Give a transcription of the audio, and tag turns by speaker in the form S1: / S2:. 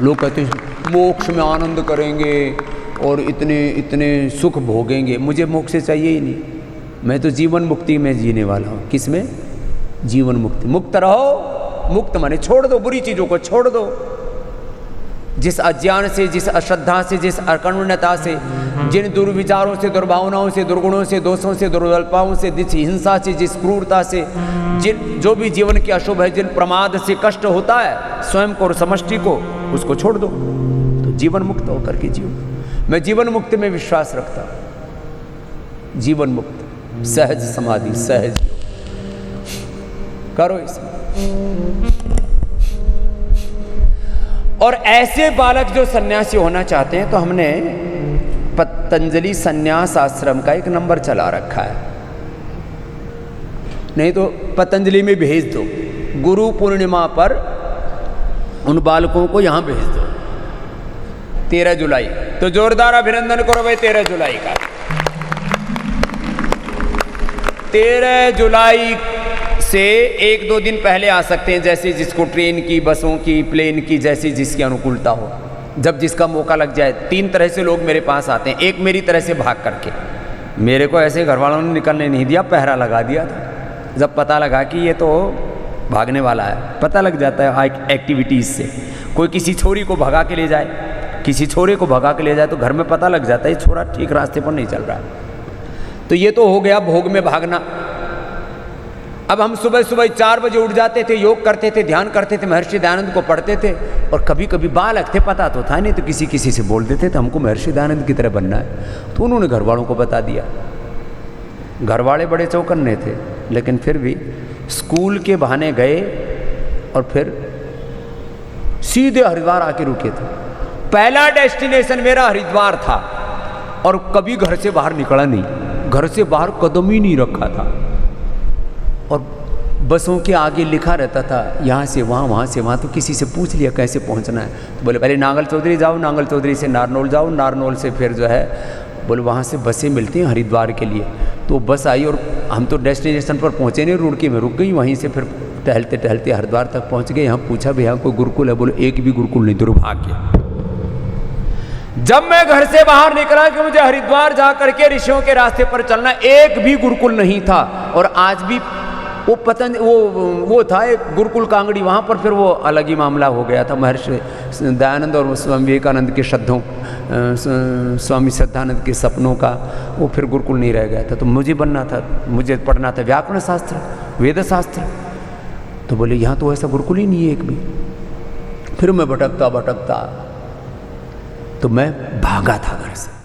S1: लोग कहते हैं मोक्ष में आनंद करेंगे और इतने इतने सुख भोगेंगे। मुझे मोक्ष से चाहिए ही नहीं, मैं तो जीवन मुक्ति में जीने वाला हूँ। किस में? जीवन मुक्ति। मुक्त रहो, मुक्त माने छोड़ दो, बुरी चीज़ों को छोड़ दो। जिस अज्ञान से, जिस अश्रद्धा से, जिस अकर्मण्यता से, जिन दुर्विचारों से, दुर्भावनाओं से, दुर्गुणों से, दोषों से, दुर्बलताओं से, जिस हिंसा से, जिस क्रूरता से, जो भी जीवन की अशुभ है, जिन प्रमाद से कष्ट होता है स्वयं को और समष्टि को, उसको छोड़ दो तो जीवन मुक्त होकर के जियो। मैं जीवन मुक्त में विश्वास रखता हूं। जीवन मुक्त, सहज समाधि, सहज योग करो इसमें। और ऐसे बालक जो सन्यासी होना चाहते हैं तो हमने पतंजलि सन्यास आश्रम का एक नंबर चला रखा है, नहीं तो पतंजलि में भेज दो। गुरु पूर्णिमा पर उन बालकों को यहां भेज दो 13 जुलाई। तो जोरदार अभिनंदन करो भाई 13 जुलाई का। 13 जुलाई से 1-2 दिन पहले आ सकते हैं, जैसे जिसको ट्रेन की, बसों की, प्लेन की, जैसी जिसकी अनुकूलता हो, जब जिसका मौका लग जाए। 3 तरह से लोग मेरे पास आते हैं। एक मेरी तरह से भाग करके, मेरे को ऐसे घर वालों ने निकलने नहीं दिया, पहरा लगा दिया था। जब पता लगा कि ये तो भागने वाला है, पता लग जाता है एक्टिविटीज़ से। कोई किसी छोरी को भगा के ले जाए, किसी छोरे को भगा के ले जाए तो घर में पता लग जाता है ये छोरा ठीक रास्ते पर नहीं चल रहा है। तो ये तो हो गया भोग में भागना। अब हम सुबह सुबह 4 बजे उठ जाते थे, योग करते थे, ध्यान करते थे, महर्षि दयानंद को पढ़ते थे। और कभी कभी बालक थे, पता तो था नहीं, तो किसी किसी से बोल देते थे हमको महर्षि दयानंद की तरह बनना है। तो उन्होंने घर वालों को बता दिया। घर वाले बड़े चौकन्ने थे, लेकिन फिर भी स्कूल के बहाने गए और फिर सीधे हरिद्वार आके रुके थे। पहला डेस्टिनेशन मेरा हरिद्वार था और कभी घर से बाहर निकला नहीं, घर से बाहर कदम ही नहीं रखा था। और बसों के आगे लिखा रहता था यहाँ से वहाँ, वहाँ से वहाँ। तो किसी से पूछ लिया कैसे पहुँचना है, तो बोले पहले नांगल चौधरी जाओ, नांगल चौधरी से नारनौल जाओ, नारनौल से फिर जो है बोले वहाँ से बसें मिलती हैं हरिद्वार के लिए। तो बस आई और हम तो डेस्टिनेशन पर पहुँचे नहीं, रुड़की में रुक गई। वहीं से फिर टहलते टहलते हरिद्वार तक पहुँच गए। यहाँ पूछा भैया कोई गुरुकुल है? बोले एक भी गुरुकुल नहीं, दुर्भाग्य। जब मैं घर से बाहर निकला कि मुझे हरिद्वार जा करके ऋषियों के रास्ते पर चलना, एक भी गुरुकुल नहीं था। और आज भी वो पतंज वो था एक गुरुकुल कांगड़ी, वहाँ पर फिर वो अलग ही मामला हो गया था। महर्षि दयानंद और स्वामी विवेकानंद के शब्दों, स्वामी श्रद्धानंद के सपनों का वो फिर गुरुकुल नहीं रह गया था। तो मुझे बनना था, मुझे पढ़ना था व्याकरण शास्त्र, वेद शास्त्र। तो बोले यहाँ तो ऐसा गुरुकुल ही नहीं है एक भी। फिर मैं भटकता भटकता तो मैं भागा था घर से।